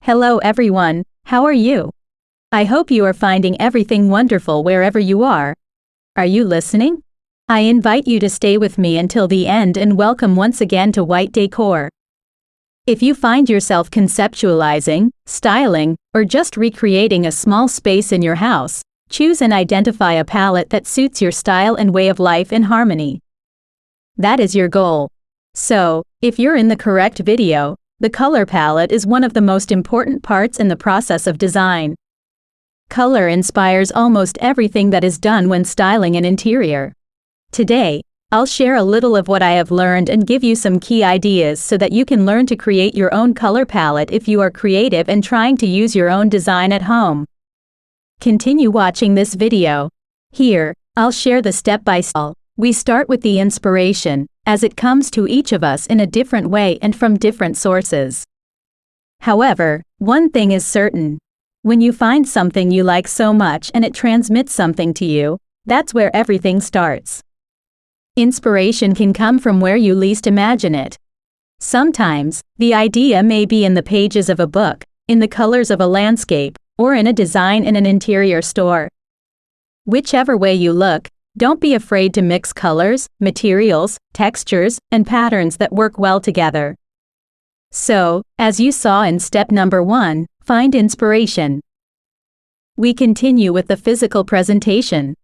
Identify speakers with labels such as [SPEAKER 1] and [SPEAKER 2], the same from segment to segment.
[SPEAKER 1] Hello everyone, how are you? I hope you are finding everything wonderful wherever you are. Are you listening? I invite you to stay with me until the end and welcome once again to White Decor. If you find yourself conceptualizing, styling, or just recreating a small space in your house, choose and identify a palette that suits your style and way of life in harmony. That is your goal. So, if you're in the correct video, the color palette is one of the most important parts in the process of design. Color inspires almost everything that is done when styling an interior. Today, I'll share a little of what I have learned and give you some key ideas so that you can learn to create your own color palette if you are creative and trying to use your own design at home. Continue watching this video. Here, I'll share the step-by-step. We start with the inspiration, as it comes to each of us in a different way and from different sources. However, one thing is certain. When you find something you like so much and it transmits something to you, that's where everything starts. Inspiration can come from where you least imagine it. Sometimes, the idea may be in the pages of a book, in the colors of a landscape, or in a design in an interior store. Whichever way you look, don't be afraid to mix colors, materials, textures, and patterns that work well together. So, as you saw in step number 1, find inspiration. We continue with the physical presentation.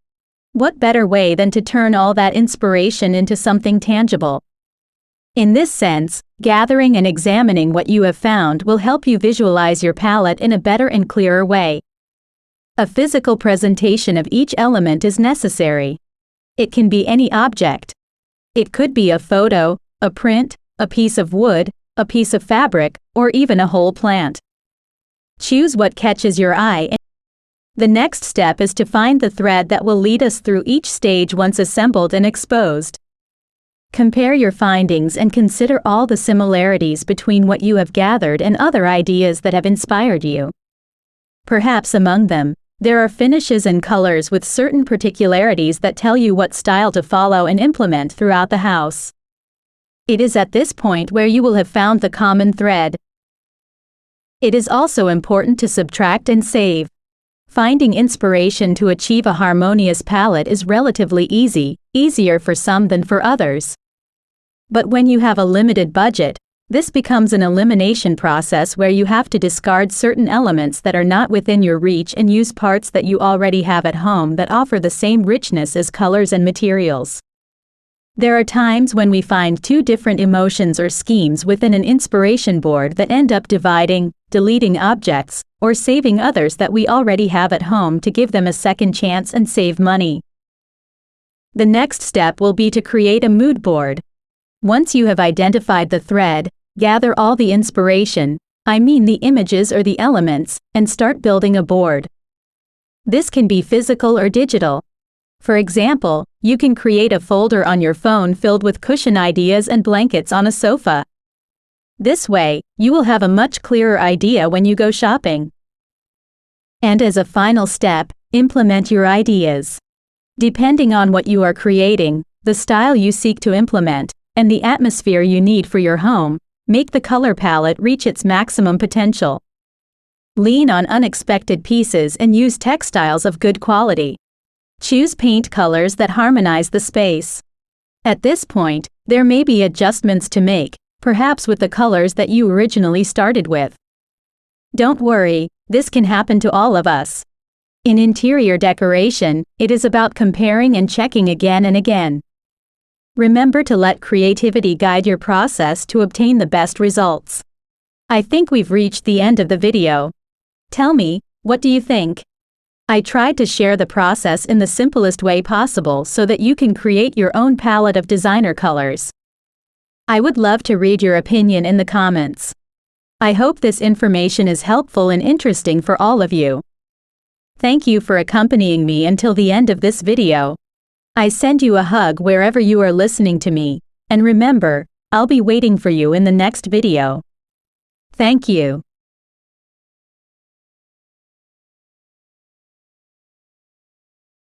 [SPEAKER 1] What better way than to turn all that inspiration into something tangible? In this sense, gathering and examining what you have found will help you visualize your palette in a better and clearer way. A physical presentation of each element is necessary. It can be any object. It could be a photo, a print, a piece of wood, a piece of fabric, or even a whole plant. Choose what catches your eye. The next step is to find the thread that will lead us through each stage once assembled and exposed. Compare your findings and consider all the similarities between what you have gathered and other ideas that have inspired you. Perhaps among them, there are finishes and colors with certain particularities that tell you what style to follow and implement throughout the house. It is at this point where you will have found the common thread. It is also important to subtract and save. Finding inspiration to achieve a harmonious palette is relatively easy, easier for some than for others. But when you have a limited budget, this becomes an elimination process where you have to discard certain elements that are not within your reach and use parts that you already have at home that offer the same richness as colors and materials. There are times when we find two different emotions or schemes within an inspiration board that end up dividing, deleting objects, or saving others that we already have at home to give them a second chance and save money. The next step will be to create a mood board. Once you have identified the thread, gather all the inspiration, the images or the elements, and start building a board. This can be physical or digital. For example, you can create a folder on your phone filled with cushion ideas and blankets on a sofa. This way, you will have a much clearer idea when you go shopping. And as a final step, implement your ideas. Depending on what you are creating, the style you seek to implement, and the atmosphere you need for your home, make the color palette reach its maximum potential. Lean on unexpected pieces and use textiles of good quality. Choose paint colors that harmonize the space. At this point, there may be adjustments to make, perhaps with the colors that you originally started with. Don't worry, this can happen to all of us. In interior decoration, it is about comparing and checking again and again. Remember to let creativity guide your process to obtain the best results. I think we've reached the end of the video. Tell me, what do you think? I tried to share the process in the simplest way possible so that you can create your own palette of designer colors. I would love to read your opinion in the comments. I hope this information is helpful and interesting for all of you. Thank you for accompanying me until the end of this video. I send you a hug wherever you are listening to me, and remember, I'll be waiting for you in the next video. Thank you.